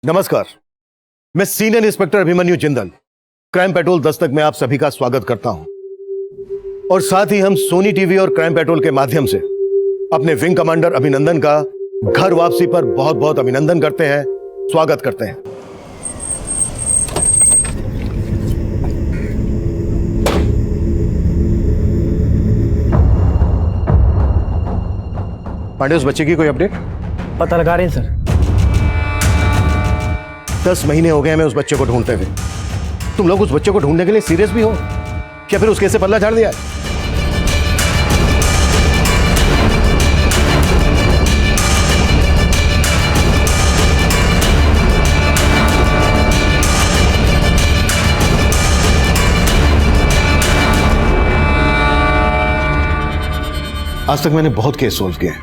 नमस्कार, मैं senior inspector Abhimanyu Jindal crime petrol Dastak में आप सभी का स्वागत करता हूं और साथ ही हम सोनी टीवी और क्राइम पेट्रोल के माध्यम से अपने विंग कमांडर अभिनंदन का घर वापसी पर बहुत बहुत अभिनंदन करते हैं, स्वागत करते हैं। पांडे, उस बच्चे की कोई अपडेट? पता लगा रहे हैं सर। 10 महीने हो गए हमें उस बच्चे को ढूंढते हुए। तुम लोग उस बच्चे को ढूंढने के लिए सीरियस भी हो या फिर उसके से पल्ला झाड़ दिया है? आज तक मैंने बहुत केस सोल्व किए हैं,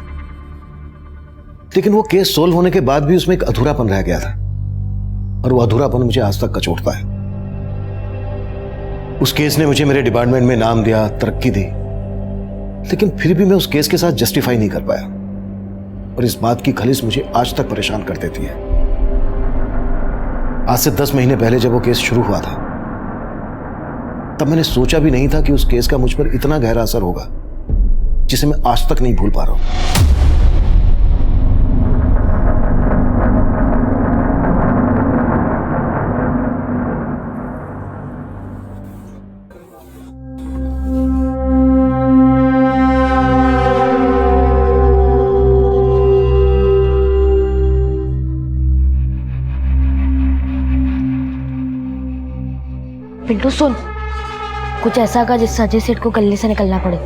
लेकिन वो केस सोल्व होने के बाद भी उसमें एक अधूरापन रह गया था और वो अधूरापन मुझे आज तक कचोटता है। उस केस ने मुझे मेरे डिपार्टमेंट में नाम दिया, तरक्की दी, लेकिन फिर भी मैं उस केस के साथ जस्टिफाई नहीं कर पाया और इस बात की खलिश मुझे आज तक परेशान कर देती है। आज से 10 महीने पहले जब वो केस शुरू हुआ था, तब मैंने सोचा भी नहीं था कि उस केस का मुझ पर इतना गहरा असर होगा जिसे मैं आज तक नहीं भूल पा रहा हूं। पिंटू सुन, कुछ ऐसा का जिससे अजय सेठ को गले से निकलना पड़े।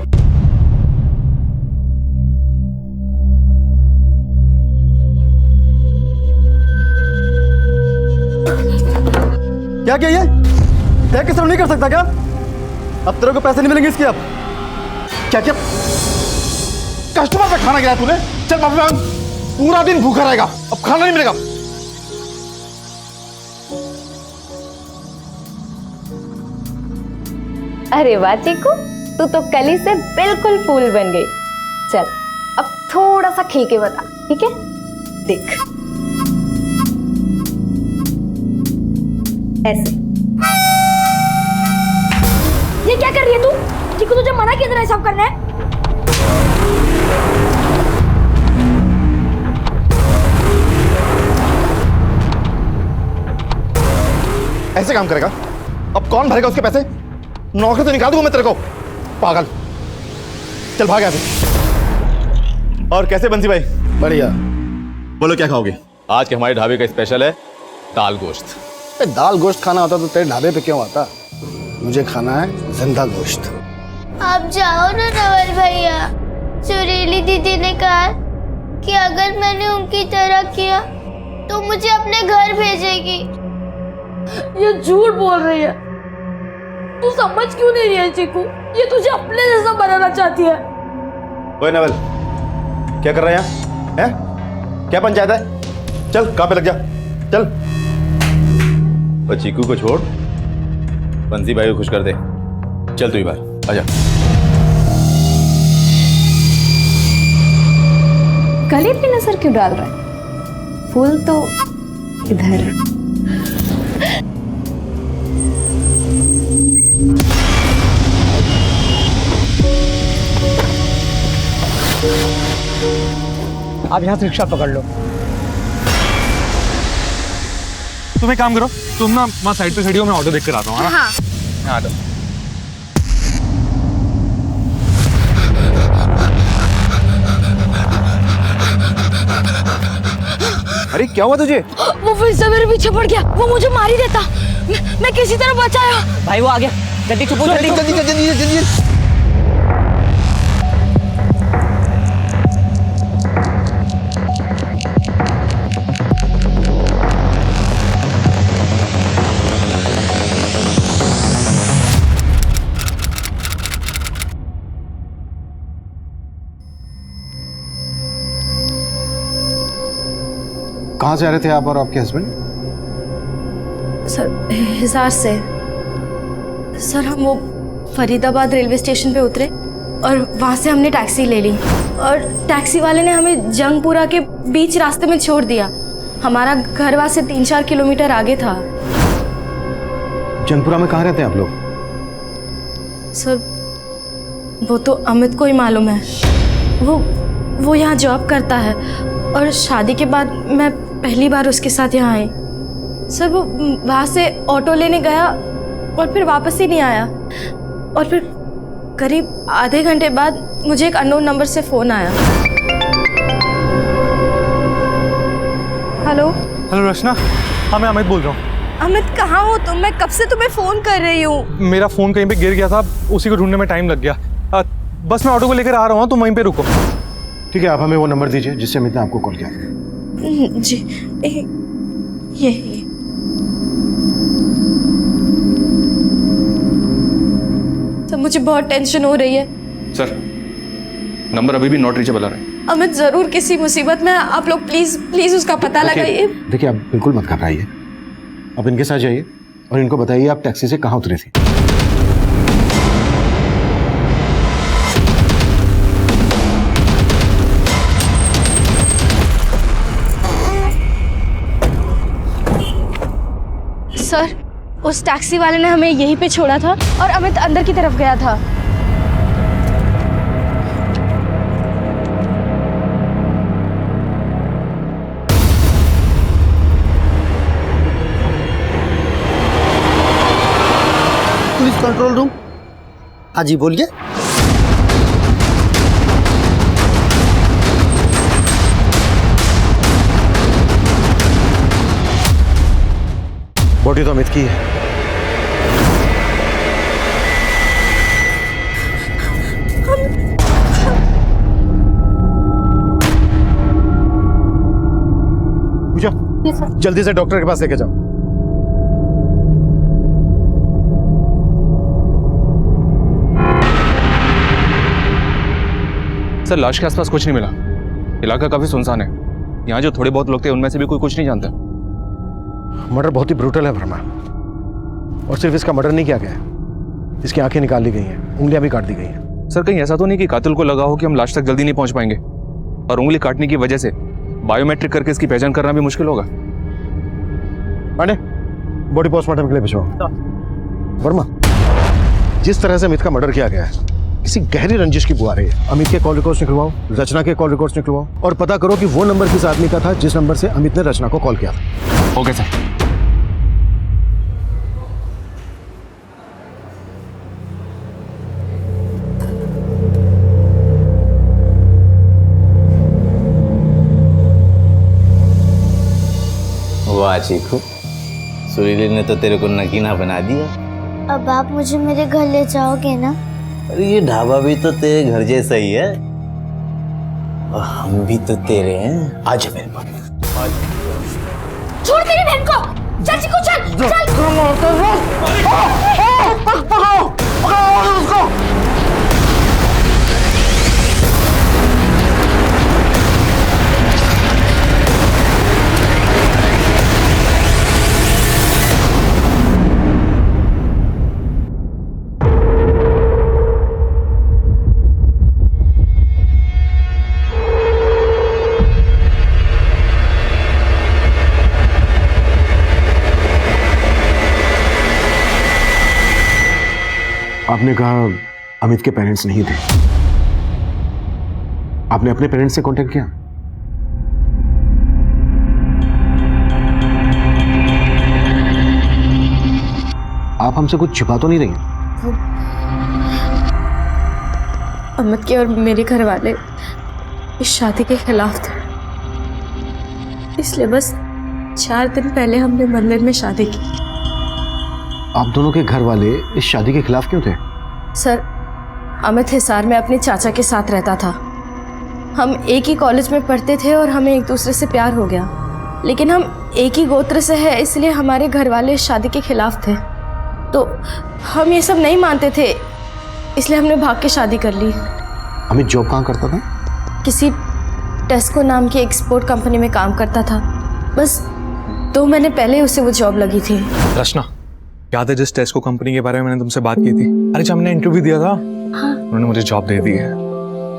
क्या ये तय किस तरह नहीं कर सकता क्या? अब तेरे को पैसे नहीं मिलेंगे इसके। अब क्या क्या कस्टमर पे खाना गिराया तूने? चल माफी मांग, पूरा दिन भूखा रहेगा, अब खाना नहीं मिलेगा। अरे वाह चीकू, तू तो कली से बिल्कुल फूल बन गई। चल अब थोड़ा सा खिल के बता, ठीक है? देख ऐसे। ये क्या कर रही है तू? चिकू तुझे मना किया था ना सब करना है। ऐसे काम करेगा? अब कौन भरेगा उसके पैसे? नौकरी तो निकाल दूंगा मैं तेरे को, पागल। चल भाग यहाँ से। और कैसे बंसी भाई? बढ़िया। बोलो क्या खाओगे? आज के हमारे ढाबे का स्पेशल है दाल गोश्त। दाल गोश्त खाना होता तो तेरे ढाबे पे क्यों आता? मुझे खाना है जिंदा गोश्त। आप जाओ ना नवल भैया। सुरीली दीदी ने कहा कि अगर मैंने उनकी तरह किया तो मुझे अपने घर भेजेगी। ये झूठ बोल रही है। तू समझ क्यों नहीं रही है चिकू? ये तुझे अपने जैसा बनाना चाहती है। ओए नवल, क्या कर रहा है यहाँ? हैं? क्या पंचायत है? चल काम पे लग जा, चल। और चीकू को छोड़, बंसी भाई को खुश कर दे। चल तू ही बाहर आजा। गले पे नजर क्यों डाल रहा है? फूल तो इधर। आप यहाँ से रिक्शा पकड़ लो। तुम एक काम करो, तुम ना वहाँ साइड पे खड़ी हो, मैं ऑटो देख कर आता हूँ। हाँ हाँ तो। अरे क्या हुआ तुझे? वो फिर से मेरे पीछे पड़ गया। वो मुझे मार ही देता। मैं किसी तरह बचाया। भाई वो आ गया, जल्दी छुपो, जल्दी जल्दी जल्दी जल्दी। कहां से आ रहे थे आप और आपके हस्बैंड? सर हिसार से। सर हम वो फरीदाबाद रेलवे स्टेशन पे उतरे और वहाँ से हमने टैक्सी ले ली और टैक्सी वाले ने हमें जंगपुरा के बीच रास्ते में छोड़ दिया। हमारा घर वहाँ से 3-4 किलोमीटर आगे था। जंगपुरा में कहाँ रहते हैं आप लोग? सर वो तो अमित को ही मालूम है। वो यहाँ जॉब करता है और शादी के बाद मैं पहली बार उसके साथ यहाँ आई। सर वो वहाँ से ऑटो लेने गया और फिर वापस ही नहीं आया, और फिर करीब आधे घंटे बाद मुझे एक अननोन नंबर से फ़ोन आया। हेलो हेलो रचना, हाँ मैं अमित बोल रहा हूँ। अमित कहाँ हो तुम? मैं कब से तुम्हें फ़ोन कर रही हूँ। मेरा फ़ोन कहीं पे गिर गया था, उसी को ढूंढने में टाइम लग गया। बस मैं ऑटो को लेकर आ रहा हूँ, तुम वहीं पे रुको। ठीक है, आप हमें वो नंबर दीजिए जिससे अमित ने आपको कॉल किया। जी ये सर, मुझे बहुत टेंशन हो रही है। सर नंबर अभी भी नॉट रीचेबल आ रहा है। अमित जरूर किसी मुसीबत में, आप लोग प्लीज प्लीज उसका पता लगाइए। देखिए आप बिल्कुल मत घबराइए, आप इनके साथ जाइए और इनको बताइए आप टैक्सी से कहाँ उतरे थे। सर उस टैक्सी वाले ने हमें यहीं पे छोड़ा था और अमित अंदर की तरफ गया था। Police control room. हाँ जी बोलिए। बॉडी तो अमित की है। पूजा जल्दी से डॉक्टर के पास लेके जाओ। सर लाश के आसपास कुछ नहीं मिला, इलाका काफी सुनसान है। यहाँ जो थोड़े बहुत लोग थे उनमें से भी कोई कुछ नहीं जानता। मर्डर बहुत ही ब्रूटल है वर्मा, और सिर्फ इसका मर्डर नहीं किया गया है, इसकी आंखें निकाल ली गई हैं, उंगलियां भी काट दी गई हैं। सर कहीं ऐसा तो नहीं कि कातिल को लगा हो कि हम लाश तक जल्दी नहीं पहुंच पाएंगे और उंगली काटने की वजह से बायोमेट्रिक करके इसकी पहचान करना भी मुश्किल होगा। पांडे बॉडी पोस्टमार्टम के लिए भिजवाओ। वर्मा जिस तरह से अमित का मर्डर किया गया है, किसी गहरी रंजिश की बुआ रही है। अमित के कॉल रिकॉर्ड्स निकलवाओ, रचना के कॉल रिकॉर्ड्स निकलवाओ और पता करो कि वो नंबर किस आदमी का था जिस नंबर से अमित ने रचना को कॉल किया था। Okay sir. वाह चीकू, सुरीली ने तो तेरे को नगीना बना दिया। अब आप मुझे मेरे घर ले जाओगे ना? अरे ये ढाबा भी तो तेरे घर जैसा ही है और हम भी तो तेरे हैं। आजा मेरे पास। छोड़ मेरी बहन को, चल चिकू चल चल। आपने कहा अमित के पेरेंट्स नहीं थे, आपने अपने पेरेंट्स से कांटेक्ट किया? आप हमसे कुछ छिपा तो नहीं रही? अमित के और मेरे घर वाले इस शादी के खिलाफ थे, इसलिए बस 4 दिन पहले हमने मंदिर में शादी की। आप दोनों के घर वाले इस शादी के खिलाफ क्यों थे? सर अमित हिसार में अपने चाचा के साथ रहता था। हम एक ही कॉलेज में पढ़ते थे और हमें एक दूसरे से प्यार हो गया, लेकिन हम एक ही गोत्र से हैं, इसलिए हमारे घर वाले इस शादी के खिलाफ थे। तो हम ये सब नहीं मानते थे, इसलिए हमने भाग के शादी कर ली। अमित जॉब कहाँ करता था? किसी टेस्को नाम की एक्सपोर्ट कंपनी में काम करता था। बस 2 महीने पहले उसे वो जॉब लगी थी। रचना याद है जिस टेस्को कंपनी के बारे में मैंने तुमसे बात की थी? अरे जब मैंने इंटरव्यू दिया था, हाँ। उन्होंने मुझे जॉब दे दी है।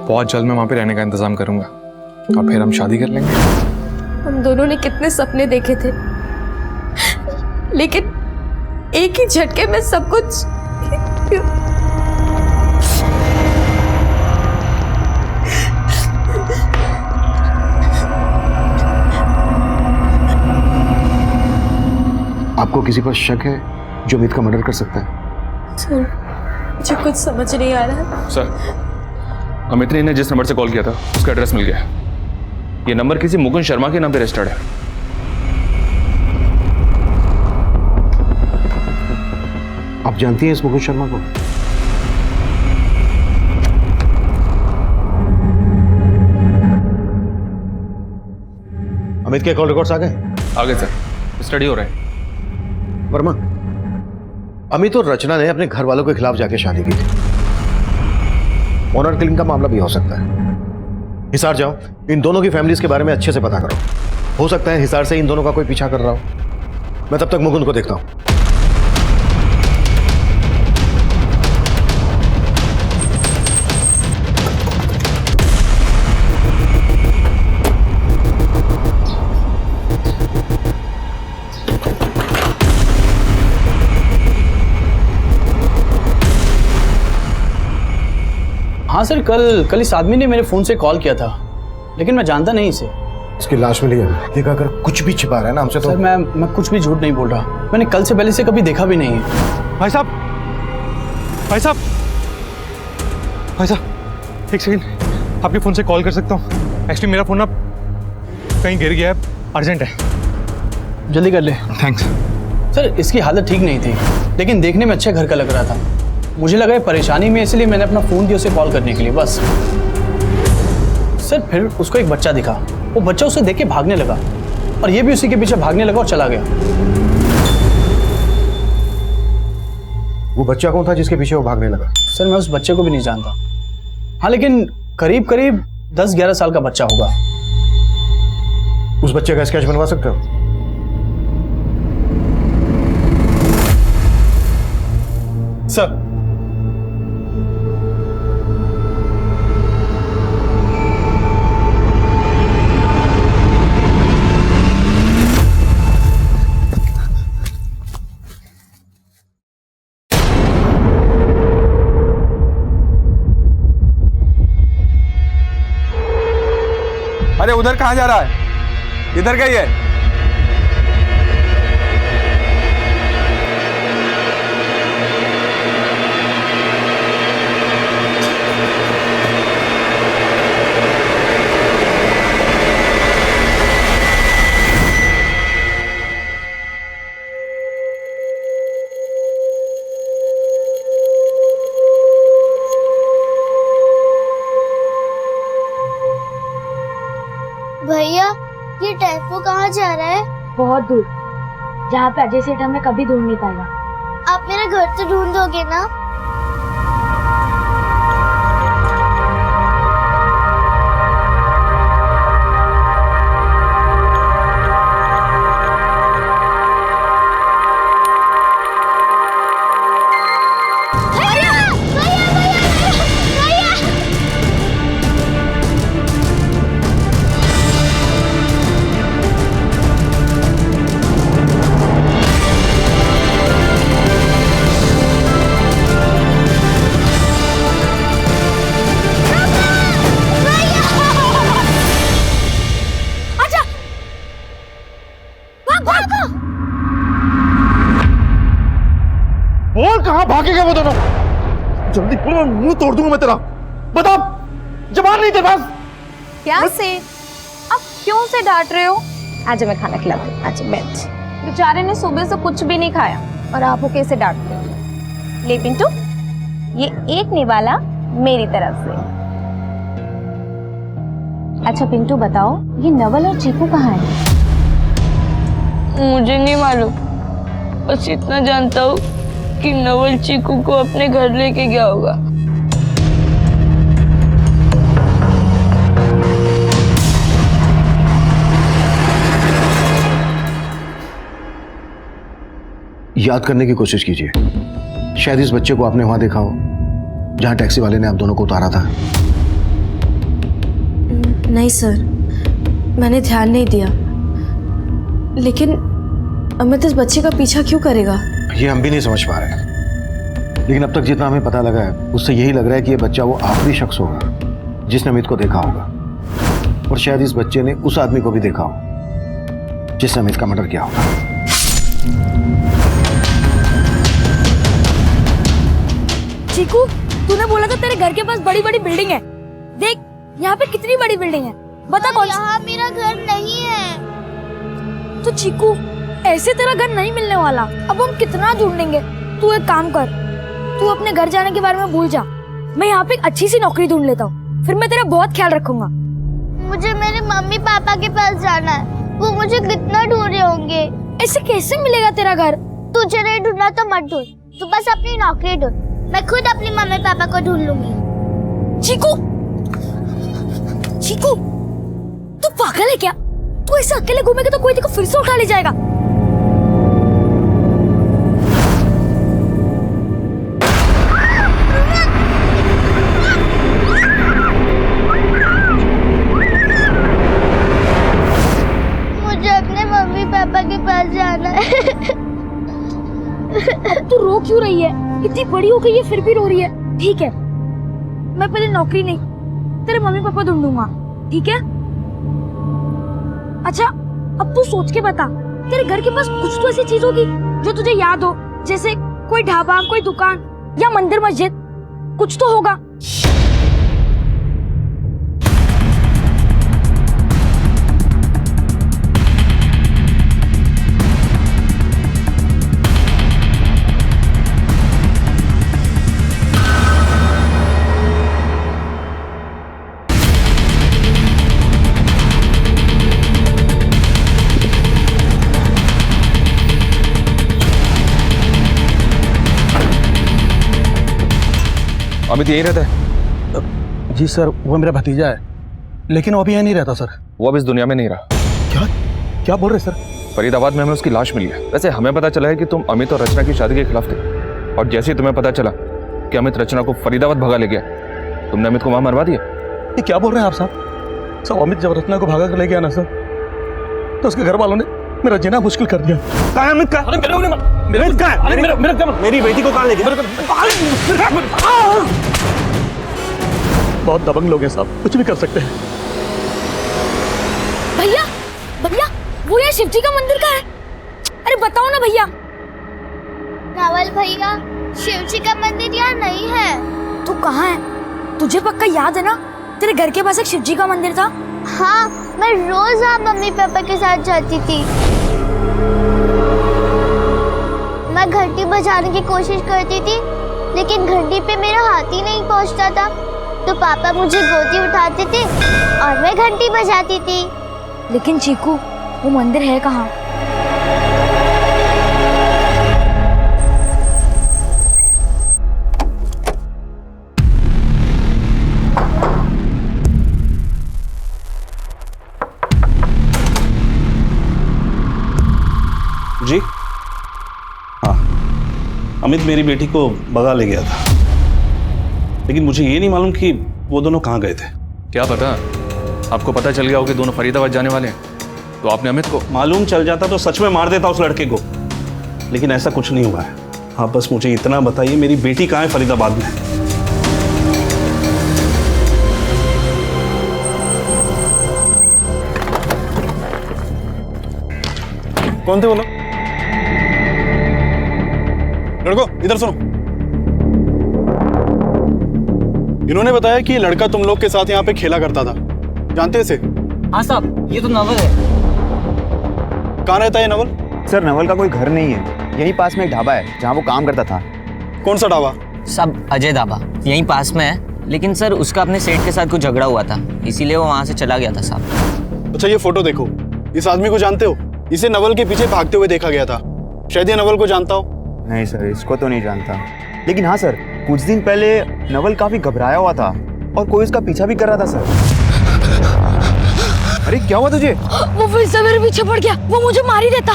बहुत जल्द मैं वहाँ पे रहने का इंतजाम करूंगा और फिर हम शादी कर लेंगे। हम दोनों ने कितने सपने देखे थे, लेकिन एक ही झटके में सब कुछ। आपको किसी पर शक है जो अमित का मर्डर कर सकता है? सर, मुझे कुछ समझ नहीं आ रहा है। सर, अमित ने जिस नंबर से कॉल किया था उसका एड्रेस मिल गया। ये नंबर किसी मुकुंद शर्मा के नाम पे रजिस्टर्ड है। आप जानती हैं इस मुकुंद शर्मा को? अमित के कॉल रिकॉर्ड्स आ गए? आगे सर, स्टडी हो रहा है। वर्मा, अमित और रचना ने अपने घर वालों के खिलाफ जाके शादी की थी। ऑनर किलिंग का मामला भी हो सकता है। हिसार जाओ, इन दोनों की फैमिलीज के बारे में अच्छे से पता करो। हो सकता है हिसार से इन दोनों का कोई पीछा कर रहा हो। मैं तब तक मुकुंद को देखता हूं। हाँ सर, कल इस आदमी ने मेरे फोन से कॉल किया था, लेकिन मैं जानता नहीं इसे। इसकी लाश मिली है। देखा, अगर कुछ भी छिपा रहा है ना हमसे तो। सर मैं कुछ भी झूठ नहीं बोल रहा। मैंने कल से पहले से कभी देखा भी नहीं है। भाई साहब, भाई साहब, भाई साहब, एक सेकंड, आपके फोन से कॉल कर सकता हूँ? एक्चुअली मेरा फोन ना कहीं गिर गया है, अर्जेंट है। जल्दी कर ले। थैंक्स। सर, इसकी हालत ठीक नहीं थी, लेकिन देखने में अच्छे घर का लग रहा था। मुझे लगा ये परेशानी में, इसलिए मैंने अपना फ़ोन दिया उसे कॉल करने के लिए, बस। सर, फिर उसको एक बच्चा दिखा। वो बच्चा उसे देख के भागने लगा और ये भी उसी के पीछे भागने लगा और चला गया। वो बच्चा कौन था जिसके पीछे वो भागने लगा? सर, मैं उस बच्चे को भी नहीं जानता। हाँ, लेकिन करीब 10-11 साल का बच्चा होगा। उस बच्चे का स्केच बनवा सकते हो? सर, अरे उधर कहाँ जा रहा है? इधर गई है। भैया, ये टेम्पो कहाँ जा रहा है? बहुत दूर, जहाँ पे अजय सेठ हमें कभी ढूंढ नहीं पाएगा। आप मेरा घर तो ढूंढ दोगे ना? बोल, कहाँ भागेगा वो दोनों? जल्दी बोल, मुंह तोड़ दूंगा मैं तेरा। बता, जबान नहीं तेरे पास? क्या से? आप क्यों से डांट रहे हो? आज मैं खाना खिलाती हूँ। आज बैठ। बेचारे ने सुबह से कुछ भी नहीं खाया और आप वो कैसे डांट रहे हो? ले पिंटू, ये एक निवाला मेरी तरफ से। अच्छा पिंटू बताओ, ये नवल और चीकू कहाँ है? मुझे नहीं मालूम, बस इतना जानता हूँ कि नवल चीकू को अपने घर लेके गया होगा। याद करने की कोशिश कीजिए, शायद इस बच्चे को आपने वहां देखा हो जहां टैक्सी वाले ने आप दोनों को उतारा था। नहीं सर, मैंने ध्यान नहीं दिया। लेकिन अमित इस बच्चे का पीछा क्यों करेगा? ये हम भी नहीं समझ पा रहे हैं, लेकिन अब तक जितना हमें पता लगा है उससे यही लग रहा है कि ये बच्चा वो आखिरी शख्स होगा जिसने अमित को देखा होगा, और शायद इस बच्चे ने उस आदमी को भी देखा हो जिसने अमित का मर्डर किया होगा। चीकू, तूने बोला था तेरे घर के पास बड़ी बड़ी बिल्डिंग है। देख यहाँ पे कितनी बड़ी बिल्डिंग है, बता कौन सी? यहाँ मेरा घर नहीं है। तो चीकू, ऐसे तेरा घर नहीं मिलने वाला। अब हम कितना ढूंढेंगे? तू एक काम कर, तू अपने घर जाने के बारे में भूल जा। मैं यहाँ पे एक अच्छी सी नौकरी ढूंढ लेता हूँ, फिर मैं तेरा बहुत ख्याल रखूंगा। मुझे मेरे मम्मी पापा के पास जाना है, वो मुझे कितना ढूंढ रहे होंगे। ऐसे कैसे मिलेगा तेरा घर? तुझे नहीं ढूंढना तो मत ढूंढ, तू बस अपनी नौकरी ढूंढ, मैं खुद अपनी मम्मी पापा को ढूंढ लूंगी। चीकू, चीकू, तू पागल है क्या? तू ऐसे अकेले घूमेगा तो कोई तेरे को फिर से उठा ले जाएगा। मुझे अपने मम्मी पापा के पास जाना है। तू रो क्यों रही है? इतनी बड़ी हो गई है फिर भी रो रही है। ठीक है, मैं पहले नौकरी नहीं, तेरे मम्मी पापा ढूंढूंगा, ठीक है? अच्छा, अब तू सोच के बता, तेरे घर के पास कुछ तो ऐसी चीज होगी जो तुझे याद हो, जैसे कोई ढाबा, कोई दुकान या मंदिर मस्जिद, कुछ तो होगा। अमित यही रहता है? जी सर, वो मेरा भतीजा है, लेकिन वो अभी यहाँ नहीं रहता सर। वो अब इस दुनिया में नहीं रहा। क्या क्या बोल रहे सर? फरीदाबाद में हमें उसकी लाश मिली है। वैसे हमें पता चला है कि तुम अमित और रचना की शादी के खिलाफ थे, और जैसे ही तुम्हें पता चला कि अमित रचना को फरीदाबाद भगा ले गया, तुमने अमित को वहां मरवा दिया। ये क्या बोल रहे हैं आप साहब? सब अमित जब रचना को भागा कर ले गया ना सर, तो उसके घर वालों ने मेरा जीना मुश्किल कर दिया। कहाँ है अमित का? मेरी बेटी को कहाँ ले गया? बहुत दबंग लोग हैं साहब, कुछ भी कर सकते हैं। भैया, भैया, वो ये शिवजी का मंदिर का है। अरे बताओ ना भैया। नवल भैया, शिवजी का मंदिर यहाँ नहीं है। तू कहाँ है? तुझे पक्का याद है ना, तेरे घर के पास एक शिवजी का मंदिर था। हाँ, मैं रोज वहाँ मम्मी पापा के साथ जाती थी। मैं घंटी बजाने की कोशिश करती थी, लेकिन घंटी पे मेरा हाथ ही नहीं पहुँचता था, तो पापा मुझे गोदी उठाते थे और मैं घंटी बजाती थी। लेकिन चीकू, वो मंदिर है कहाँ? जी हाँ, अमित मेरी बेटी को भगा ले गया था, लेकिन मुझे ये नहीं मालूम कि वो दोनों कहाँ गए थे। क्या पता, आपको पता चल गया हो कि दोनों फरीदाबाद जाने वाले हैं, तो आपने अमित को? मालूम चल जाता तो सच में मार देता उस लड़के को, लेकिन ऐसा कुछ नहीं हुआ है। हाँ, बस मुझे इतना बताइए, मेरी बेटी कहाँ है फरीदाबाद में? कौन थे वो लोग? लड़को, इधर सुनो। इन्होंने बताया कि ये लड़का तुम लोग के साथ यहाँ पे खेला करता था, जानते इसे? हाँ साहब, ये तो नवल है। कहाँ रहता है नवल? सर, नवल का कोई घर नहीं है, यहीं पास में एक ढाबा है जहाँ वो काम करता था। कौन सा ढाबा? सब अजय ढाबा, यहीं पास में है, लेकिन सर उसका अपने सेठ के साथ कुछ झगड़ा हुआ था, इसीलिए वो वहाँ से चला गया था साहब। अच्छा, ये फोटो देखो, इस आदमी को जानते हो? इसे नवल के पीछे भागते हुए देखा गया था, शायद ये नवल को जानता हो। नहीं सर, इसको तो नहीं जानता, लेकिन हाँ सर, कुछ दिन पहले नवल काफी घबराया हुआ था और कोई उसका पीछा भी कर रहा था सर। अरे क्या हुआ तुझे? वो फिर से मेरे पीछे पड़ गया, वो मुझे मार ही देता।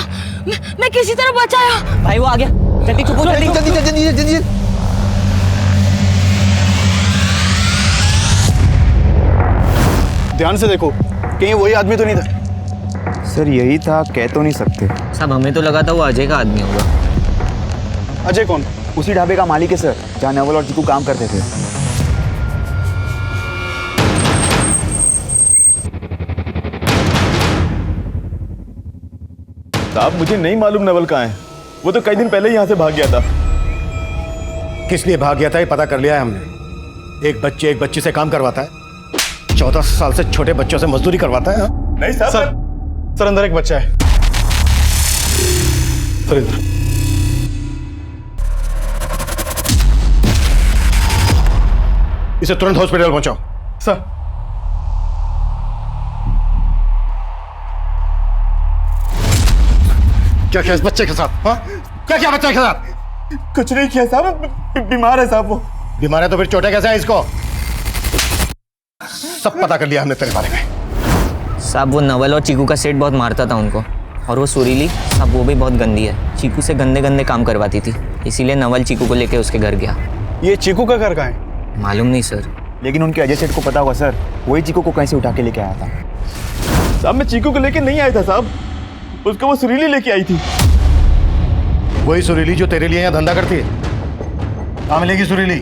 मैं किसी तरह बचाया। भाई वो आ गया, जल्दी चुप हो, जल्दी जल्दी जल्दी जल्दी जल्दी। ध्यान से देखो, कहीं वही आदमी तो नहीं था? सर यही था, कह तो नहीं सकते। साहब हमें तो लगा था वो अजय का आदमी होगा। अजय कौन? उसी ढाबे का मालिक है सर, जहाँ नवल और चीकू काम करते थे। साहब मुझे नहीं मालूम नवल कहाँ है, वो तो कई दिन पहले ही यहाँ से भाग गया था। किस लिए भाग गया था ये पता कर लिया है हमने। एक बच्ची से काम करवाता है, 14 साल से छोटे बच्चों से मजदूरी करवाता है। नहीं साहब। सर अंदर एक बच्चा है। सर इधर। इसे तुरंत हॉस्पिटल पहुंचाओ। सर क्या किया इस बच्चे के साथ? हाँ, क्या किया बच्चे के साथ? कुछ नहीं किया साहब, बीमार है साहब। वो बीमार है तो फिर चोटें कैसे है इसको? सब पता कर लिया हमने तेरे बारे में। साहब वो नवल और चीकू का सेट बहुत मारता था उनको, और वो सुरीली साहब वो भी बहुत गंदी है, चीकू से गंदे गंदे काम करवाती थी, इसीलिए नवल चीकू को लेके उसके घर गया। ये चीकू का घर कहाँ है? मालूम नहीं सर। लेकिन उनके अजय सेठ को पता होगा सर, वही चीकू को कहीं से उठा के लेके आया था। साहब मैं चीकू को लेके नहीं आया था साहब, उसको वो सुरीली लेके आई थी। वही सुरीली जो तेरे लिए यहाँ धंधा करती है? कहाँ मिलेगी सुरीली?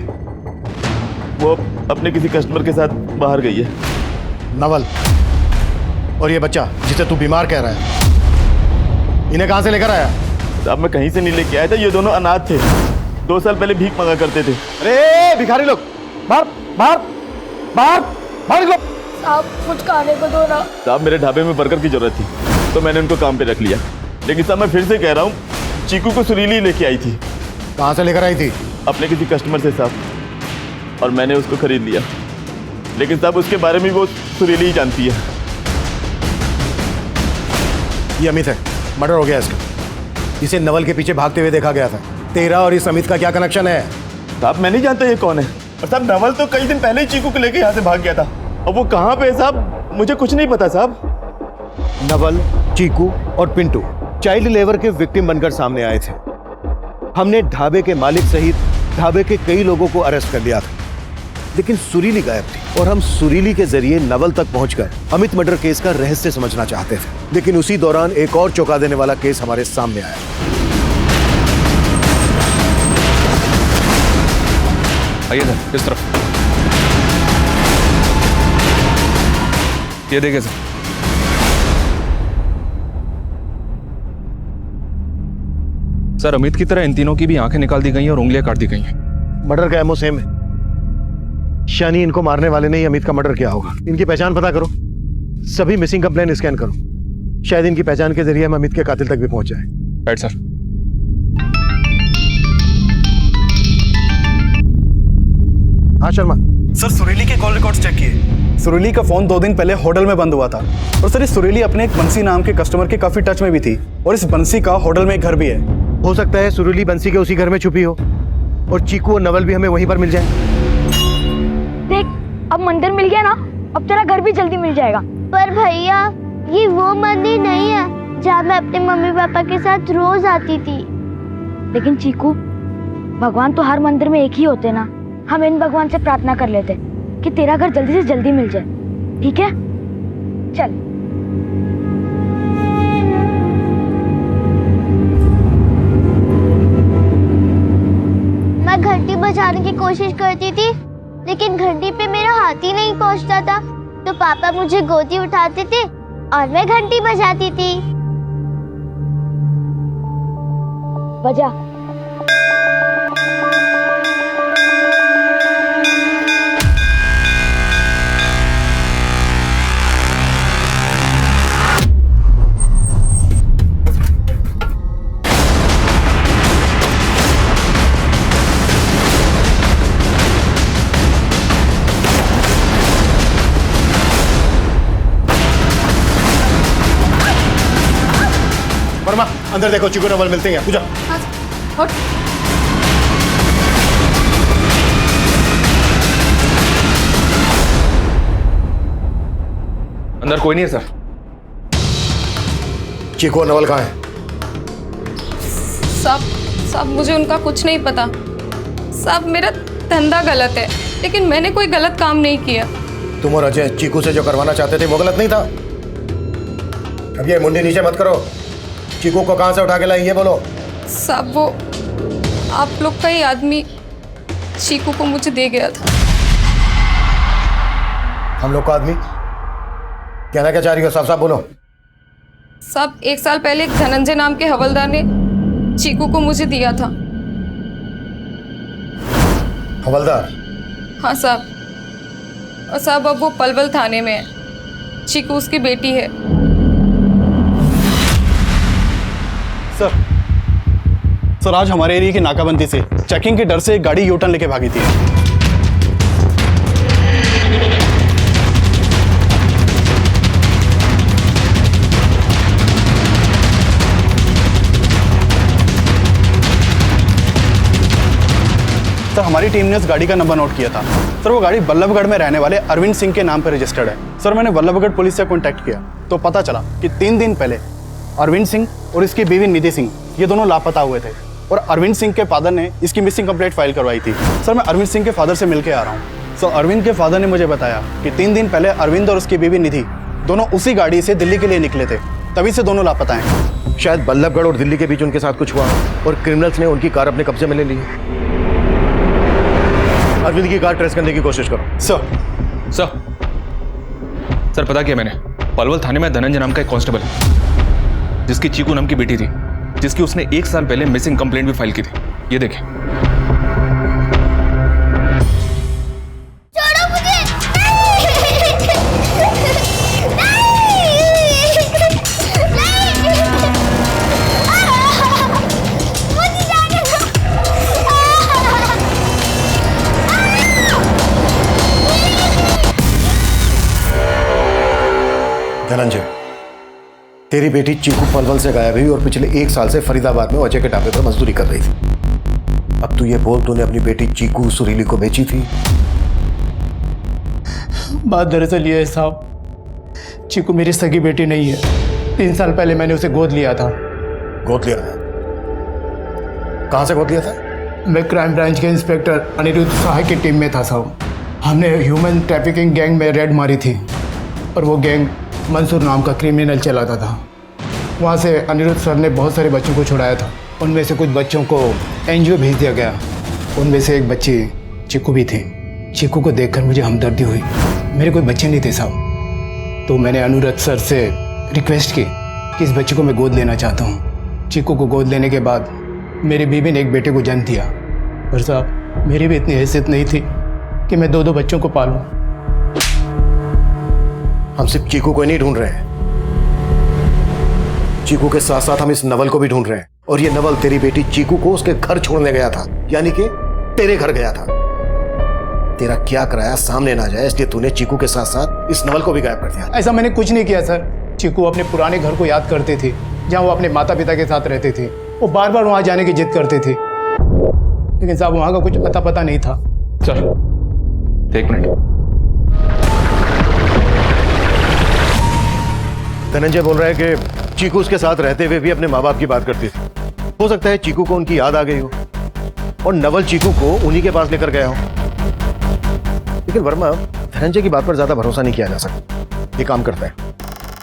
वो अपने किसी कस्टमर के साथ बाहर गई है। नवल और ये बच्चा जिसे तू बीमार कह रहा है, इन्हें कहाँ से लेकर आया? साहब मैं कहीं से नहीं लेके आया था, ये दोनों अनाथ थे, 2 साल पहले भीख मांगा करते थे। अरे भिखारी लोग, बाहर बाहर बाहर बाहर निकलो। साहब कुछ खाने को दो ना। साहब मेरे ढाबे में वर्कर की जरूरत थी तो मैंने उनको काम पे रख लिया, लेकिन साहब मैं फिर से कह रहा हूँ, चीकू को सुरीली लेके आई थी। कहाँ से लेकर आई थी? अपने किसी कस्टमर से साहब, और मैंने उसको खरीद लिया, लेकिन साहब उसके बारे में वो सुरीली ही जानती है। ये अमित है, मर्डर हो गया इसका। इसे नवल के पीछे भागते हुए देखा गया था। तेरा और इस अमित का क्या कनेक्शन है? साहब मैं नहीं जानता ये कौन है, और साहब नवल तो कई दिन पहले ही चीकू को लेके यहाँ से भाग गया था, और वो कहाँ पे है साहब मुझे कुछ नहीं पता साहब। नवल, चीकू और पिंटू चाइल्ड लेबर के विक्टिम बनकर सामने आए थे। हमने ढाबे के मालिक सहित ढाबे के कई लोगों को अरेस्ट कर लिया था, लेकिन सुरीली गायब थी, और हम सुरीली के जरिए नवल तक पहुंचकर अमित मर्डर केस का रहस्य समझना चाहते थे। लेकिन उसी दौरान एक और चौंका देने वाला केस हमारे सामने आया। आइए सर, इस तरफ। ये देखिए सर, सर अमित की तरह इन तीनों की भी आंखें निकाल दी गई हैं और उंगलियां काट दी गई हैं। मर्डर का एमओ सेम है, शानी इनको मारने वाले ने ही अमित का मर्डर किया होगा। इनकी पहचान पता करो, सभी मिसिंग कंप्लेन स्कैन करो, शायद इनकी पहचान के जरिए हम अमित के कातिल तक भी पहुंच जाए। Right sir. हाँ शर्मा। सर सुरीली के कॉल रिकॉर्ड्स चेक किए। सुरीली का फोन 2 दिन पहले होटल में बंद हुआ था, और सर इस सुरीली अपने एक बंसी नाम के कस्टमर के काफी टच में भी थी, और इस बंसी का होटल में एक घर भी है। हो सकता है सुरीली बंसी के उसी घर में छुपी हो, और चीकू और नवल भी हमें वहीं पर मिल जाए। देख अब मंदिर मिल गया ना, अब तेरा घर भी जल्दी मिल जाएगा। पर भैया ये वो मंदिर नहीं है जहाँ मैं अपने मम्मी पापा के साथ रोज आती थी। लेकिन चीकू, भगवान तो हर मंदिर में एक ही होते ना। हम इन भगवान से प्रार्थना कर लेते कि तेरा घर जल्दी से जल्दी मिल जाए, ठीक है? चल। मैं घंटी बजाने की कोशिश करती थी, लेकिन घंटी पे मेरा हाथ ही नहीं पहुंचता था, तो पापा मुझे गोदी उठाते थे और मैं घंटी बजाती थी। बजा। वर्मा अंदर देखो, चीकू नवल मिलते हैं। पूजा अंदर कोई नहीं है सर। चीकू और नवल कहाँ है? साहब मुझे उनका कुछ नहीं पता। साहब मेरा धंधा गलत है, लेकिन मैंने कोई गलत काम नहीं किया। तुम और अजय चीकू से जो करवाना चाहते थे वो गलत नहीं था? अब ये मुंडी नीचे मत करो। चीकू को कहां से उठा के लाई ये बोलो। साहब वो आप लोग का ही आदमी चीकू को मुझे दे गया था। हम लोग का आदमी? कहना क्या चाह रही हो? साफ साफ बोलो। साहब 1 साल पहले एक धनंजय नाम के हवलदार ने चीकू को मुझे दिया था। हवलदार? हाँ साहब। और साहब अब वो पलवल थाने में है। चीकू उसकी बेटी है। सर आज हमारे एरिया की नाकाबंदी से चेकिंग के डर से एक गाड़ी यूटर्न लेके भागी थी। सर हमारी टीम ने उस गाड़ी का नंबर नोट किया था। सर वो गाड़ी बल्लभगढ़ में रहने वाले अरविंद सिंह के नाम पर रजिस्टर्ड है। सर मैंने बल्लभगढ़ पुलिस से कांटेक्ट किया तो पता चला कि 3 दिन पहले अरविंद सिंह और इसकी बीवी निधि सिंह ये दोनों लापता हुए थे और अरविंद सिंह के फादर ने इसकी मिसिंग कंप्लेंट फाइल करवाई थी। सर मैं अरविंद सिंह के फादर से मिलके आ रहा हूँ। सर अरविंद के फादर ने मुझे बताया कि 3 दिन पहले अरविंद और उसकी बीवी निधि दोनों उसी गाड़ी से दिल्ली के लिए निकले थे, तभी से दोनों लापता हैं। शायद बल्लभगढ़ और दिल्ली के बीच उनके साथ कुछ हुआ और क्रिमिनल्स ने उनकी कार अपने कब्जे में ले ली। अरविंद की कार ट्रेस करने की कोशिश करो। सर पता क्या मैंने पलवल थाने में धनंजय नाम का एक कांस्टेबल है जिसकी चीकू नाम की बेटी थी, जिसकी उसने 1 साल पहले मिसिंग कंप्लेंट भी फाइल की थी। ये देखें। छोड़ो मुझे। मुझे जाने दो। धनंजय, तेरी बेटी चीकू पलवल से गायब हुई और पिछले 1 साल से फरीदाबाद में अजय के ढाबे पर मजदूरी कर रही थी। अब तू ये बोल तूने अपनी बेटी चीकू सुरीली को बेची थी? बात दरअसल ये है साहब, चीकू मेरी सगी बेटी नहीं है। 3 साल पहले मैंने उसे गोद लिया था। गोद लिया था? कहां से गोद लिया था? मैं क्राइम ब्रांच के इंस्पेक्टर अनिरुद्ध सहाय की टीम में था साहब। हमने ह्यूमन ट्रैफिकिंग गैंग में रेड मारी थी और वो गैंग मंसूर नाम का क्रिमिनल चलाता था। वहाँ से अनिरुद्ध सर ने बहुत सारे बच्चों को छुड़ाया था। उनमें से कुछ बच्चों को एनजीओ भेज दिया गया। उनमें से एक बच्ची चीकू भी थी। चीकू को देखकर मुझे हमदर्दी हुई। मेरे कोई बच्चे नहीं थे साहब, तो मैंने अनिरुद्ध सर से रिक्वेस्ट की कि इस बच्चे को मैं गोद लेना चाहता हूँ। चीकू को गोद लेने के बाद मेरी बीवी ने एक बेटे को जन्म दिया, पर साहब मेरी भी इतनी हैसियत नहीं थी कि मैं 2 बच्चों को पालूं। हम सिर्फ चीकू को नहीं ढूंढ रहे हैं, चीकू के साथ साथ हम इस नवल को भी ढूंढ रहे हैं। और ये नवल तेरी बेटी चीकू को उसके घर छोड़ने गया था, यानी कि तेरे घर गया था। तेरा क्या कराया सामने ना जाए, इसलिए तूने चीकू के साथ साथ इस नवल को भी गायब कर दिया। ऐसा मैंने कुछ नहीं किया सर। चीकू अपने पुराने घर को याद करती थी जहाँ वो अपने माता पिता के साथ रहते थे। वो बार बार वहाँ जाने की जिद करते थे, लेकिन साहब वहाँ का कुछ अता पता नहीं था। Sir 1 minute. धनंजय बोल रहा है कि चीकू उसके साथ रहते हुए भी अपने माँ बाप की बात करती थी। हो सकता है चीकू को उनकी याद आ गई हो और नवल चीकू को उन्हीं के पास लेकर गया हो। लेकिन वर्मा, धनंजय की बात पर ज्यादा भरोसा नहीं किया जा सकता। ये काम करता है,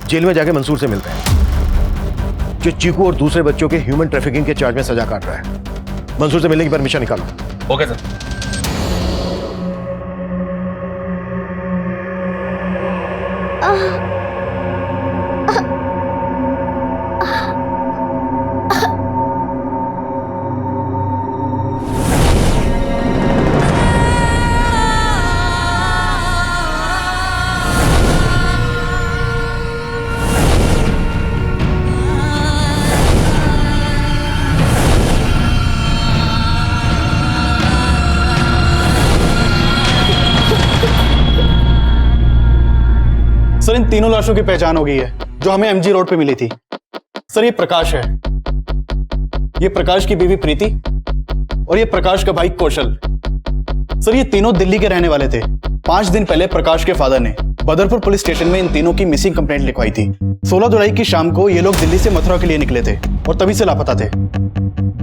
जेल में जाके मंसूर से मिलता है जो चीकू और दूसरे बच्चों के ह्यूमन ट्रैफिकिंग के चार्ज में सजा काट रहा है। मंसूर से मिलने की परमिशन निकालो। Okay sir. सर इन तीनों लाशों की पहचान हो गई है जो हमें एमजी रोड पे मिली थी। सर ये प्रकाश है, ये प्रकाश की बीवी प्रीति और ये प्रकाश का भाई कौशल। सर ये तीनों दिल्ली के रहने वाले थे। 5 दिन पहले प्रकाश के फादर ने बदरपुर पुलिस स्टेशन में इन तीनों की मिसिंग कंप्लेंट लिखवाई थी। 16 जुलाई की शाम को ये लोग दिल्ली से मथुरा के लिए निकले थे और तभी से लापता थे।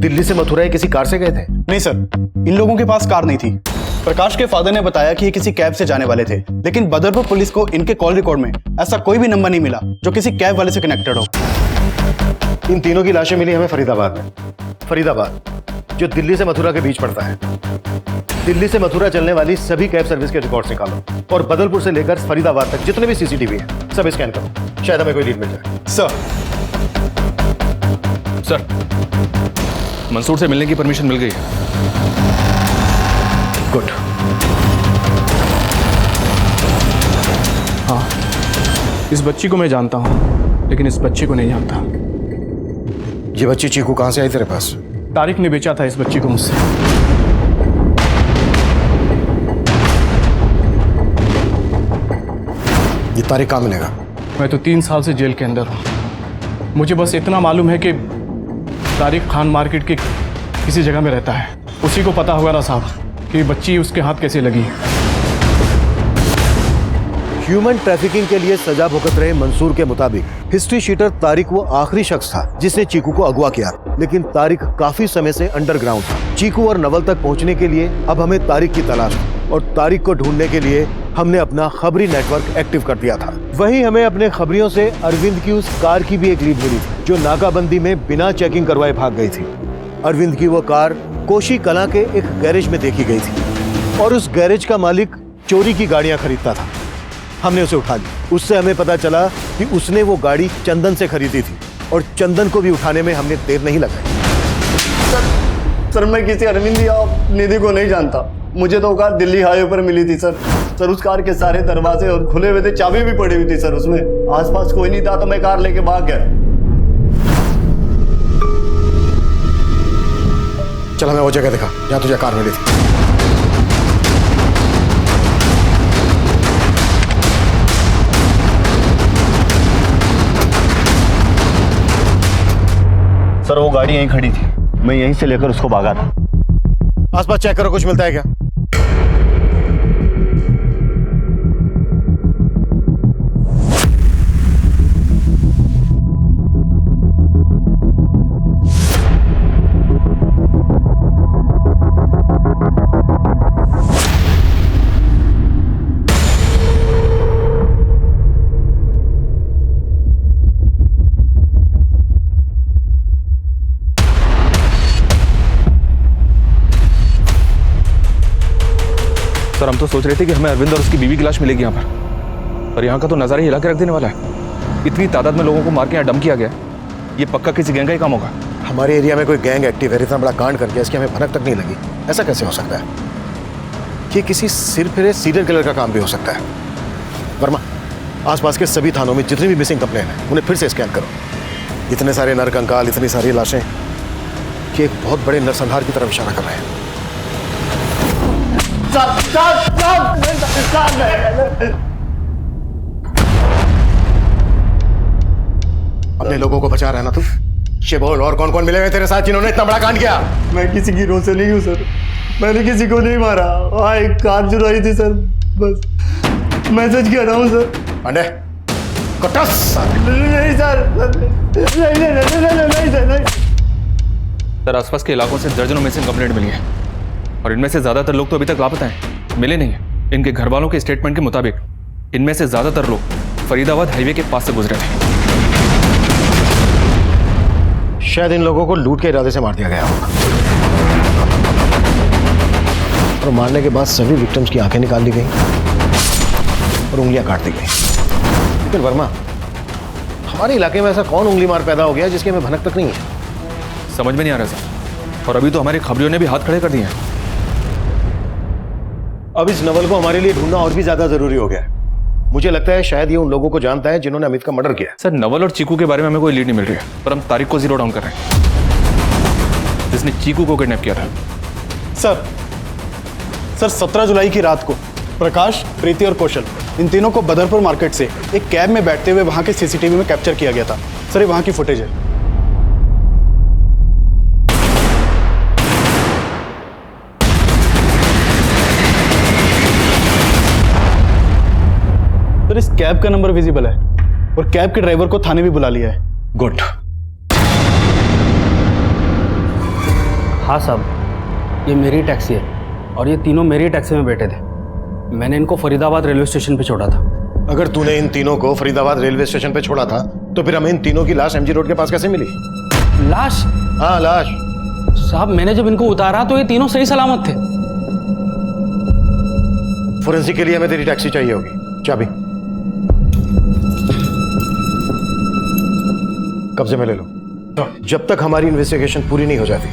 दिल्ली से मथुरा किसी कार से गए थे? नहीं सर, इन लोगों के पास कार नहीं थी। प्रकाश के फादर ने बताया कि ये किसी कैब से जाने वाले थे, लेकिन बदरपुर पुलिस को इनके कॉल रिकॉर्ड में ऐसा कोई भी नंबर नहीं मिला जो किसी कैब वाले से कनेक्टेड हो। इन तीनों की लाशें मिली हमें फरीदाबाद में। फरीदाबाद जो दिल्ली से मथुरा के बीच पड़ता है। दिल्ली से मथुरा चलने वाली सभी कैब सर्विस के रिकॉर्ड निकालो और बदलपुर से लेकर फरीदाबाद तक जितने भी सीसीटीवी हैं सब स्कैन करो, शायद हमें कोई लीड मिल जाए। सर, मंसूर से मिलने की परमिशन मिल गई है। गुड। हाँ, इस बच्ची को मैं जानता हूँ, लेकिन इस बच्ची को नहीं जानता। ये बच्ची चीकू कहाँ से आई तेरे पास? तारिक ने बेचा था इस बच्ची को मुझसे। ये तारिक कहाँ मिलेगा? मैं तो 3 साल से जेल के अंदर हूँ। मुझे बस इतना मालूम है कि तारिक खान मार्केट के किसी जगह में रहता है। उसी को पता होगा ना साहब कि बच्ची उसके हाथ कैसे लगी। ह्यूमन ट्रैफिकिंग के लिए सजा भुगत रहे मंसूर के मुताबिक हिस्ट्री शीटर तारिक वो आखिरी शख्स था जिसने चीकू को अगवा किया, लेकिन तारिक काफी समय से अंडरग्राउंड था। चीकू और नवल तक पहुंचने के लिए अब हमें तारिक की तलाश थी और तारिक को ढूंढने के लिए हमने अपना खबरी नेटवर्क एक्टिव कर दिया था। वहीं हमें अपने खबरियों से अरविंद की उस कार की भी एक लीड मिली थी जो नाकाबंदी में बिना चेकिंग करवाए भाग गई थी। अरविंद की वो कार कोशी कला के एक गैरेज में देखी गई थी और उस गैरेज का मालिक चोरी की गाड़ियां खरीदता था। हमने उसे उठा लिया। उससे हमें पता चला कि उसने वो गाड़ी चंदन से खरीदी थी और चंदन को भी उठाने में हमने देर नहीं लगाई। सर मैं किसी अरविंद या निधि को नहीं जानता। मुझे तो कार दिल्ली हाईवे पर मिली थी सर। उस कार के सारे दरवाजे और खुले हुए थे, चाबी भी पड़ी हुई थी सर। उसमें आसपास कोई नहीं था तो मैं कार लेके भाग गया। चल हमें वो जगह दिखा जहाँ तुझे कार मिली थी। सर वो गाड़ी यहीं खड़ी थी, मैं यहीं से लेकर उसको भागा था। आसपास चेक करो, कुछ मिलता है क्या? सर, हम तो सोच रहे थे कि हमें अरविंद और उसकी बीवी की लाश मिलेगी यहाँ पर यहाँ का तो नज़ारा ही हिला के रख देने वाला है। इतनी तादाद में लोगों को मार के यहाँ डंप किया गया। ये पक्का किसी गैंग का ही काम होगा। हमारे एरिया में कोई गैंग एक्टिव है, इतना बड़ा कांड करके इसकी हमें भनक तक नहीं लगी। ऐसा कैसे हो सकता है? ये किसी सिर फिरे सीरियल किलर का काम भी हो सकता है। वर्मा, आसपास के सभी थानों में जितनी भी मिसिंग कंप्लेन है उन्हें फिर से स्कैन करो। इतने सारे नरकंकाल, इतनी सारी लाशें कि एक बहुत बड़े नरसंहार की तरफ इशारा कर रहे हैं। अपने लोगों को बचा रहा है ना तू? ये बोल, और कौन कौन मिले हुए तेरे साथ जिन्होंने इतना बड़ा कांड किया? मैं किसी की रोह से नहीं हूँ सर। मैंने किसी को नहीं मारा। वहाँ एक कार चुराई थी सर, बस मैसेज किया रहा हूँ सर। पांडे कटस। नहीं सर, नहीं। सर, आसपास के इलाकों से दर्जनों मिसिंग कंप्लेंट मिली है और इनमें से ज्यादातर लोग तो अभी तक लापता हैं, मिले नहीं हैं। इनके घर वालों के स्टेटमेंट के मुताबिक इनमें से ज्यादातर लोग फरीदाबाद हाईवे के पास से गुजरे थे। शायद इन लोगों को लूट के इरादे से मार दिया गया होगा और मारने के बाद सभी विक्टिम्स की आंखें निकाल दी गई और उंगलियां काट दी गई। लेकिन वर्मा, हमारे इलाके में ऐसा कौन उंगली मार पैदा हो गया जिसकी हमें भनक तक नहीं है? समझ में नहीं आ रहा सर। और अभी तो हमारे खबरियों ने भी हाथ खड़े कर दिए हैं। अब इस नवल को हमारे लिए ढूंढना और भी ज्यादा जरूरी हो गया है। मुझे लगता है शायद ये उन लोगों को जानता है जिन्होंने अमित का मर्डर किया। सर, नवल और चीकू के बारे में हमें कोई लीड नहीं मिल रही है, पर हम तारिक को जीरो डाउन कर रहे हैं जिसने चीकू को किडनैप किया था। सर 17 जुलाई की रात को प्रकाश, प्रीति और कौशल, इन तीनों को बदरपुर मार्केट से एक कैब में बैठते हुए वहां के सीसीटीवी में कैप्चर किया गया था। सर, ये वहां की फुटेज है। सर, इस कैब का नंबर विजिबल है और कैब के ड्राइवर को थाने भी बुला लिया है। गुड। हाँ साहब, ये मेरी टैक्सी है। और ये तीनों मेरी टैक्सी में बैठे थे। मैंने इनको फरीदाबाद रेलवे स्टेशन पे छोड़ा था। अगर तूने इन तीनों को फरीदाबाद रेलवे स्टेशन पे छोड़ा था तो फिर हमें इन तीनों की लाश एमजी रोड के पास कैसे मिली? लाश? हाँ लाश। साहब मैंने जब इनको उतारा तो ये तीनों सही सलामत थे। फोरेंसिक के लिए हमें तेरी टैक्सी चाहिए होगी। चाबी कब्जे में ले लो। जब तक हमारी इन्वेस्टिगेशन पूरी नहीं हो जाती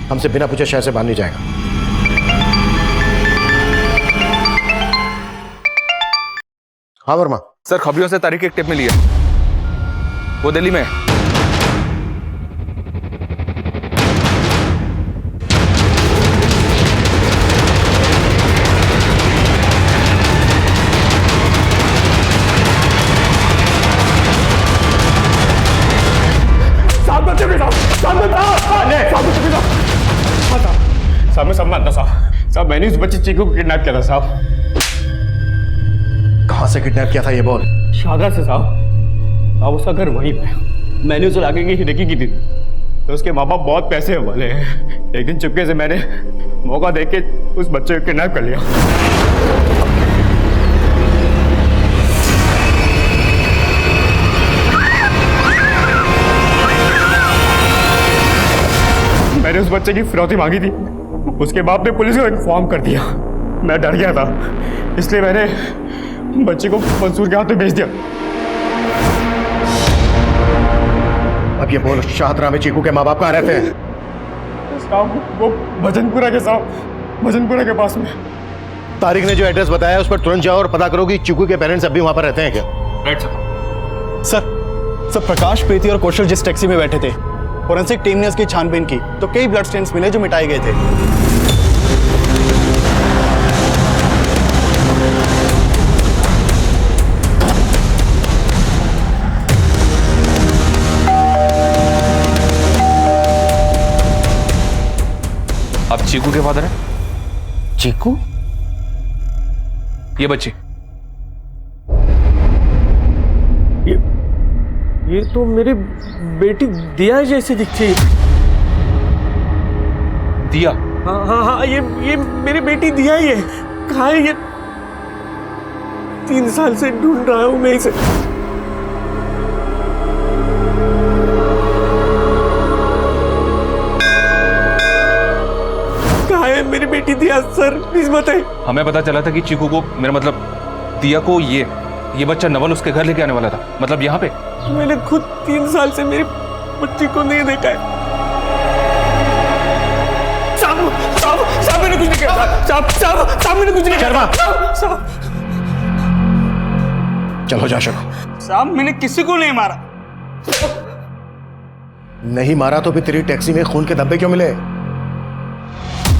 हमसे बिना पूछे शहर से बाहर नहीं जाएगा। हाँ वर्मा। सर खबरियों से तारीख एक टिप मिली है, वो दिल्ली में है। साहब मैं सब मानता साहब मैंने उस बच्चे चीकू को किडनैप किया था साहब। कहां से किडनैप किया था ये बोल? शादरा से साहब। अब उसका घर वहीं पे। मैंने उसे आगे की हिड़की की थी तो उसके माँ बाप बहुत पैसे वाले हैं। एक दिन चुपके से मैंने मौका देख के उस बच्चे को किडनैप कर लिया। मैंने उस बच्चे की फिरौती मांगी थी, उसके बाप ने पुलिस को इन्फॉर्म कर दिया। मैं डर गया था इसलिए मैंने बच्चे को मंसूर के हाथ में भेज दिया। अब ये बोल शाहदरा में चीकू के माँ बाप कहाँ रहते हैं? साहब वो भजनपुरा के साहब, भजनपुरा के पास में। तारिक ने जो एड्रेस बताया उस पर तुरंत जाओ और पता करो कि चीकू के पेरेंट्स अभी वहां पर रहते हैं क्या? राइट सर प्रकाश, प्रीति और कौशल जिस टैक्सी में बैठे थे फोरेंसिक टीम ने उसकी छानबीन की तो कई ब्लड स्टेन्स मिले जो मिटाए गए थे। आप चीकू के फादर हैं? चीकू? ये बच्ची ये तो मेरी बेटी दिया जैसी दिखती है। दिया? हाँ हाँ हाँ ये मेरी बेटी दिया ही है। कहाँ है ये? 3 साल से ढूंढ रहा हूँ मैं इसे। कहाँ है मेरी बेटी दिया? सर प्लीज बताइए। हमें पता चला था कि चीकू को, मेरा मतलब दिया को ये बच्चा नवल उसके घर लेके आने वाला था, मतलब यहाँ पे। मैंने खुद 3 साल से मेरी बच्ची को नहीं देखा है। साहब मैंने कुछ नहीं किया। साहब मैंने कुछ नहीं किया। साहब चलो जा शको। साहब मैंने किसी को नहीं मारा। नहीं मारा तो फिर तेरी टैक्सी में खून के धब्बे क्यों मिले?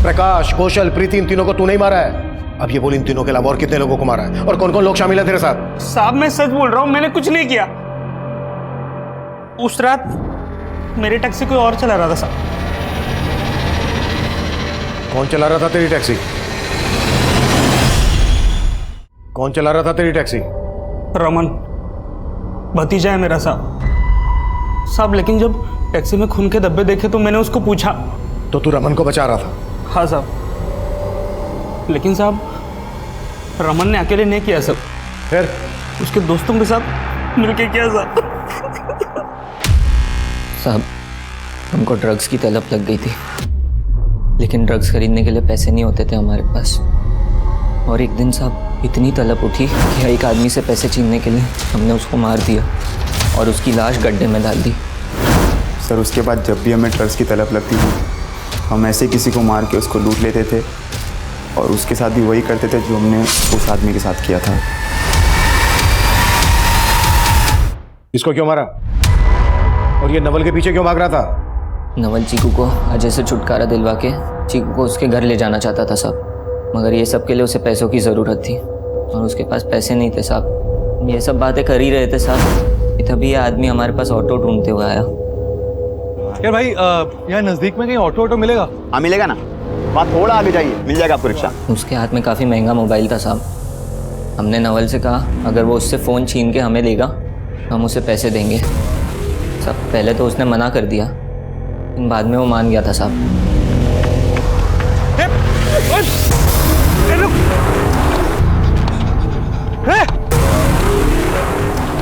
प्रकाश, कौशल, प्रीति, इन तीनों को तू नहीं मारा है। अब ये बोल इन तीनों के अलावा और कितने लोगों को मारा है और कौन कौन लोग शामिल है तेरे साथ? साहब मैं सच बोल रहा हूँ, मैंने कुछ नहीं किया। उस रात मेरी टैक्सी कोई और चला रहा था साहब। कौन चला रहा था तेरी टैक्सी? कौन चला रहा था तेरी टैक्सी? रमन, भतीजा है मेरा साहब। लेकिन जब टैक्सी में खून के धब्बे देखे तो मैंने उसको पूछा। तो तू रमन को बचा रहा था? हाँ साहब, लेकिन साहब रमन ने अकेले नहीं किया सब, फिर उसके दोस्तों के साथ मिलके किया साहब। हमको ड्रग्स की तलब लग गई थी, लेकिन ड्रग्स खरीदने के लिए पैसे नहीं होते थे हमारे पास। और एक दिन साहब इतनी तलब उठी कि एक आदमी से पैसे छीनने के लिए हमने उसको मार दिया और उसकी लाश गड्ढे में डाल दी। सर उसके बाद जब भी हमें ड्रग्स की तलब लगती थी हम ऐसे किसी को मार के उसको लूट लेते थे और उसके साथ भी वही करते थे जो हमने उस आदमी के साथ किया था। इसको क्यों मारा? और ये नवल के पीछे क्यों भाग रहा था? नवल चीकू को अजय से छुटकारा दिलवा के चीकू को उसके घर ले जाना चाहता था साहब, मगर ये सब के लिए उसे पैसों की ज़रूरत थी और उसके पास पैसे नहीं थे साहब। ये सब बातें कर ही रहे थे साहब, तभी ये आदमी हमारे पास ऑटो ढूंढते हुए आया। यार भाई यहाँ नज़दीक में कहीं ऑटो मिलेगा? हाँ मिलेगा ना, वहाँ थोड़ा आगे जाइए, मिल जाएगा आपको रिक्शा। उसके हाथ में काफ़ी महंगा मोबाइल था साहब। हमने नवल से कहा अगर वो उससे फ़ोन छीन के हमें देगा तो हम उसे पैसे देंगे साहब। पहले तो उसने मना कर दिया, लेकिन बाद में वो मान गया था साहब।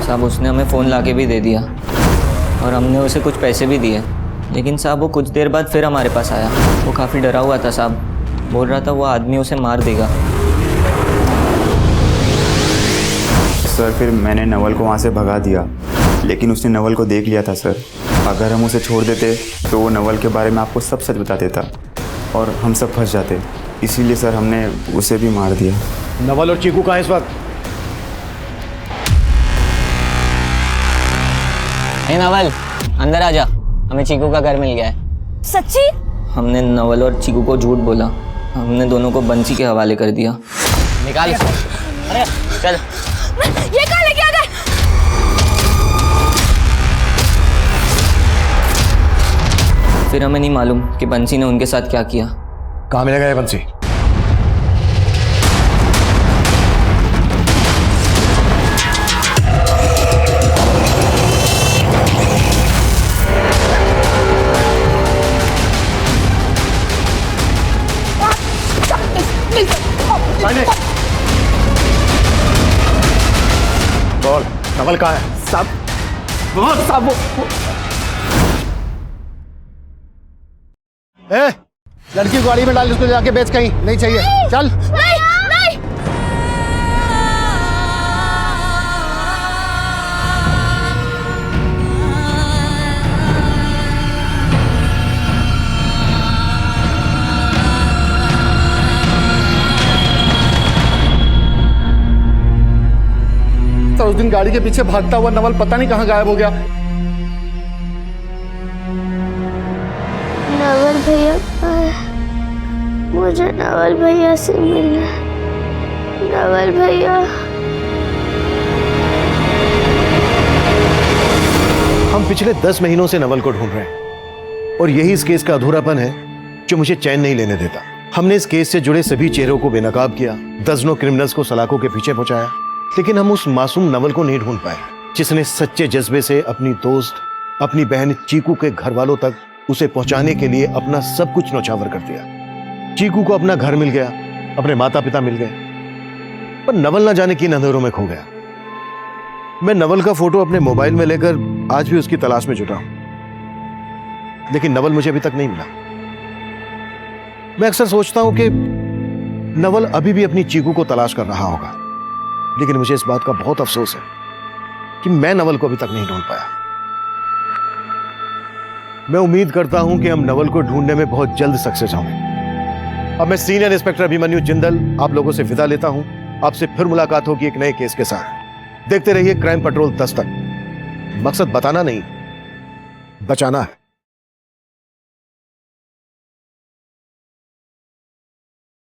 साहब उसने हमें फ़ोन लाके भी दे दिया और हमने उसे कुछ पैसे भी दिए, लेकिन साहब वो कुछ देर बाद फिर हमारे पास आया। वो काफ़ी डरा हुआ था साहब, बोल रहा था वो आदमी उसे मार देगा। सर फिर मैंने नवल को वहाँ से भगा दिया, लेकिन उसने नवल को देख लिया था सर। अगर हम उसे छोड़ देते तो वो नवल के बारे में आपको सब सच बता देता और हम सब फंस जाते। इसीलिए सर हमने उसे भी मार दिया। नवल और चीकू कहाँ हैं इस वक्त? हे नवल, अंदर आ जा, हमें चीकू का घर मिल गया है। सच्ची? हमने नवल और चीकू को झूठ बोला, हमने दोनों को बंसी के हवाले कर दिया। निकाल इसको। अरे चल। ये कहाँ लेके आ गए? फिर हमें नहीं मालूम कि बंसी ने उनके साथ क्या किया। कहाँ मिलेगा ये बंसी? बोल, नवल कहाँ है? साहब ए, लड़की को गाड़ी में डाल, उसको जाके बेच कहीं, नहीं चाहिए, चल। नहीं, नहीं। तो उस दिन गाड़ी के पीछे भागता हुआ नवल पता नहीं कहाँ गायब हो गया। नवल भैया कहाँ है? मुझे नवल भैया से मिलना है। नवल भैया। हम पिछले 10 महीनों से नवल को ढूंढ रहे हैं और यही इस केस का अधूरापन है जो मुझे चैन नहीं लेने देता। हमने इस केस से जुड़े सभी चेहरों को बेनकाब किया, दर्जनों क्रिमिनल्स को सलाखों के पीछे पहुंचाया, लेकिन हम उस मासूम नवल को नहीं ढूंढ पाए जिसने सच्चे जज्बे से अपनी दोस्त, अपनी बहन चीकू के घर वालों तक उसे पहुंचाने के लिए अपना सब कुछ न्यौछावर कर दिया। चीकू को अपना घर मिल गया, अपने माता पिता मिल गए, पर नवल ना जाने किन अंधेरों में खो गया। मैं नवल का फोटो अपने मोबाइल में लेकर आज भी उसकी तलाश में जुटा हूं, लेकिन नवल मुझे अभी तक नहीं मिला। मैं अक्सर सोचता हूं कि नवल अभी भी अपनी चीकू को तलाश कर रहा होगा, लेकिन मुझे इस बात का बहुत अफसोस है कि मैं नवल को अभी तक नहीं ढूंढ पाया। मैं उम्मीद करता हूं कि हम नवल को ढूंढने में बहुत जल्द सक्सेस होंगे। अब मैं सीनियर इंस्पेक्टर अभिमन्यु जिंदल आप लोगों से विदा लेता हूं। आपसे फिर मुलाकात होगी एक नए केस के साथ। देखते रहिए क्राइम पेट्रोल 10 तक। मकसद बताना नहीं, बचाना है।